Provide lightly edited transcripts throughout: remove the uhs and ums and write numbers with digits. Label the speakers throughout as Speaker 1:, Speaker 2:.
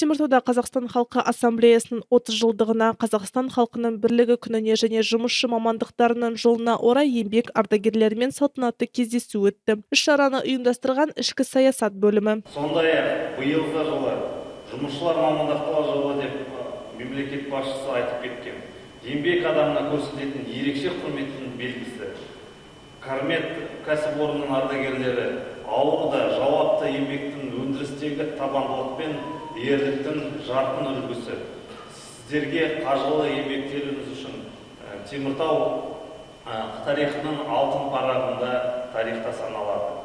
Speaker 1: Теміртауда Қазақстан халқы ассамблеясының 30 жылдығына, Қазақстан халқының бірлігі күніне және жұмысшы мамандықтарының жылына орай еңбек ардагерлерімен салтанатты кездесу өтті. Іс-шараны ұйымдастырған ішкі саясат бөлімі.
Speaker 2: Сондай-ақ биылғы жылы жұмысшылар мамандықтары жылы деп мемлекет басшысы айтып кеткен. Еңбек адамына көрсететін ерекше құрметтің белгісі. Кармет кәсіпорнының ардагерлері ауырда жауапты еңбектің өндірістегі табандылықпен ерліктің жарқын үлгісі. Сіздерге қажырлы еңбектеріңіз үшін Теміртау тарихының алтын парағында тарихта саналады.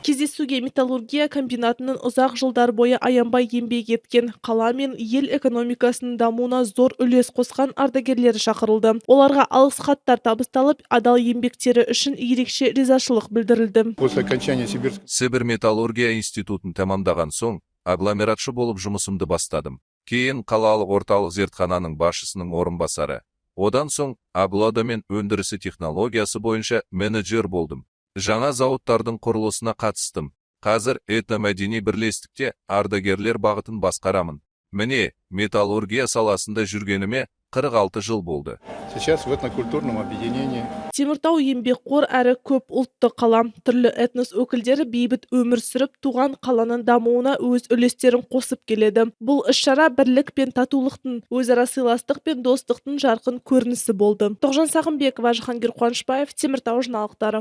Speaker 1: Кездесуге металлургия комбинатының ұзақ жылдар бойы аянбай еңбек еткен, қала мен ел экономикасының дамуына зор үлес қосқан ардагерлері шақырылды. Оларға алғыс хаттар табысталып, адал еңбектері үшін ерекше ризашылық білдірілді.
Speaker 3: Сібір металлургия институтын тәмамдаған соң, агломератшы болып жұмысымды бастадым. Кейін қалалық орталық зертхананың басшысының орынбасары. Одан соң Аглода мен өндірісі технологиясы бойынша менеджер болдым. Жаңа зауыттардың құрылысына қатыстым. Қазір этномәдени бірлестікте ардагерлер бағытын басқарамын. Міне, металлургия саласында жүргеніме 46 жыл болды.
Speaker 4: Сейчас в этнокультурном объединении.
Speaker 1: Теміртау еңбекқор әрі көп ұлтты қала. Түрлі этнос өкілдері бейбіт өмір сүріп, туған қаланың дамуына өз үлестерін қосып келеді. Бұл іс-шара бірлік пен татулықтың, өзара сыйластық пен достықтың жарқын көрінісі болды. Тоғжан Сағынбекова, Жахангир Қуанышбаев, Теміртау жаңалықтары.